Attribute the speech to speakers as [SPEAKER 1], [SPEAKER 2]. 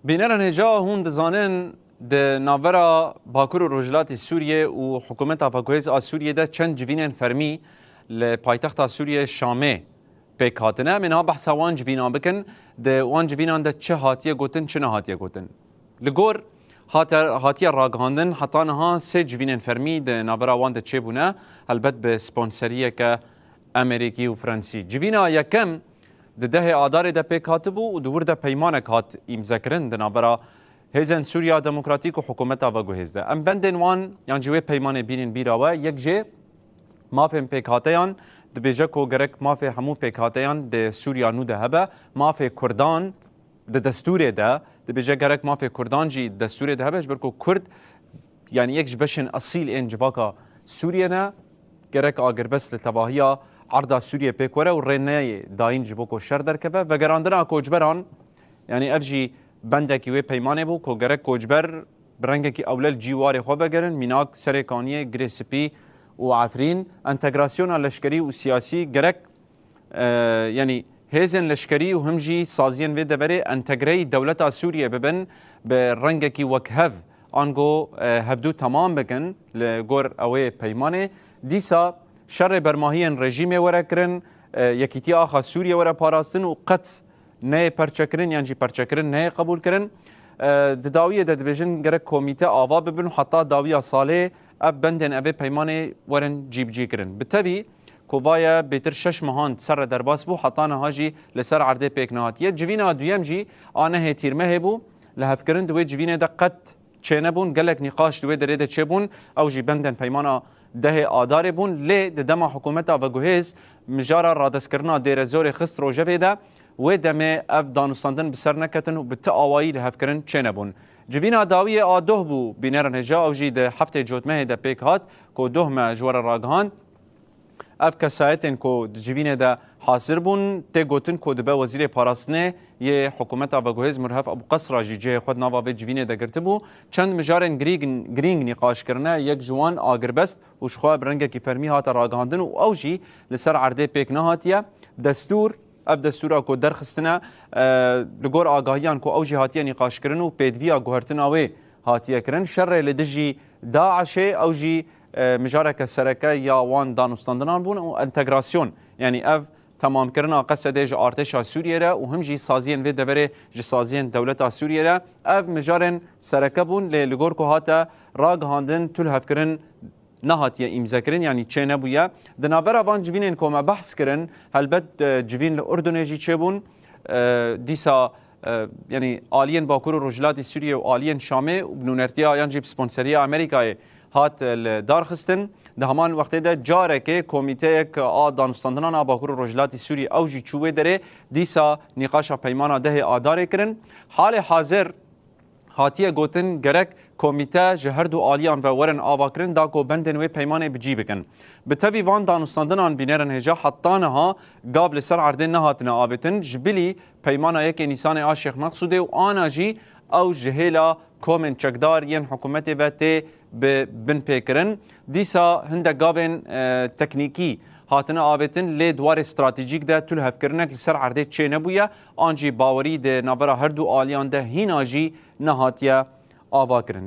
[SPEAKER 1] بینرن هجا هون دزانن د ناورا باکور و رجلات سوریه و حکومت افاکویز از سوریه ده چند جوینن فرمی لپایتخت سوریه شامه پیک هاتنه منها بحث وان جوینان بکن ده وان جوینان ده چه هاتیه گوتن چه نه هاتیه گوتن لگور هاتیه راگهاندن حتی نها سه جوینن فرمی ده ناورا وان ده چه بونه البت به سپانسریه که امریکی و فرانسی جوینا یکم ده آدار ده پیک هاتبو و دور ده پیمانک هات امزکرن ده ناورا هزن سوریا دموکراتیک و حکومت آوا گوهزده ام بندن وان یان جوی پیمان بینن بیراوه یک جه مافن پیک هاتیان ده بیجه کو گرک مافی همو پیک هاتیان ده سوریا نو ده هبه مافی کردان ده دستور ده بیجه گرک مافی کردان جی دستور ده هبه جبر کو کرد یعنی یک جبشن اصیل این جواکا سوریا نه گرک آگر بس لتباهیا عرض سوریا پیک وره و رنه داین جبوکو شر درکبه و گراندنا کوجبران یعنی افجی بندکی و پیمانه بو که گرک کوجبر برنگه کی اولل جیواری خواه بگرن میناک سرکانیه گریسپی و عفرین انتگراسیون لشکری و سیاسی گرک یعنی هزن لشکری و همجی سازین و دبره انتگری دولت سوریه ببن به رنگه کی وکهف آنگو هبدو تمام بکن لگور اوه پیمانه دیسا شر برماهین رژیم وره کرن یکیتی آخا سوریه وره پاراستن و قط نه پرچکرین یعنی پرچکرین نه قبول کرن داویه دبیجن گره کمیته آوا ببن حتی داویه ساله اب بندن اوه پیمانه ورن جیب جی کرن بتوی کووایا بیتر شش مهان سر درباس بو حتی نهاجی لسر عرده پیک نهاتیه جوینا دویم جی آنه تیرمه بو لحف کرن دوی جوینه دقت چه بون گلک نقاش دوی درده چه بون او جی بندن پیمانه ده آدار بون لی دما حکومت و گوهز مجارا رادس کرنا دیر زور خست روژه ده و دمه اف دانستاندن بسر نکتن و بتا آوایی لحف کرن چه نبون جوینا داویه آدوه بو بینرن هجا او جی ده هفته جوتمه ده پیک هات که دوه ما جوار راگهان اف کسایتن که جوینه ده حاضر بون تی گوتن که دبه وزیر پاراستنه یه حکومت آوگوهز مرهف ابو قصر جی جه خود ناوا به جوینه ده گرته بو چند مجارن گرینگ نقاش کرنه یک جوان آگربست و شخواه برنگه که فرمی هات راگهاندن و او جی لسر عرده پیک نهاتیه دستور اب دستورا کو درخستنه لگور آگاهیان کو اوجی هاتیه نقاش کرن و پیدویا گوهرتنا وی هاتیه کرن شر لدجی داعش اوجی مجارک سرکه یا وان دانستاندنان بون و انتگراسیون یعنی اف تمام کرنا قصد ج ارتش سوریه را و هم جی سازین و دبره ج سازین دولت سوریه را اف مجارن سرکه بون لگور کو هاتا راگ هاندن تل هف کرن نهاتیه امضا کرن یعنی چه نبویه دناور وان جوینن کوما بحث کرن هلبت جوین الاردن جی چه بون دیسا یعنی آلین باکور و رجلات سوریه و آلین شامه و بنونرتیا یعنی سپانسری امریکای هات دار خستن ده همان وقتی ده جاره که کمیته یک دانستاندنان باکور و رجلات سوریه اوجی چوبه داره دیسا نقاش پیمان ده آداره کرن حال حاضر هاتیه گوتن گرک کمیته جهر دو آلیان و ورن آوا کرن دا کو بندن و پیمان بجی بکن بتوی وان دانستاندنان بینرن هجا حتانها قابل سر عردن نهاتنا آبتن جبلی پیمان یک نیسان آشیخ مقصوده و آنا جی او جهیلا کومن چکدار ین حکومت و تی بن پیکرن دیسا هنده قابن تکنیکی هاتنا آبتن لی دوار استراتیجیک ده تل هفکرنک لسر عرده چه نبویه آنجی باوری ده نابرا هر دو آلیان ده هین آجی نهاتیه آوا کرن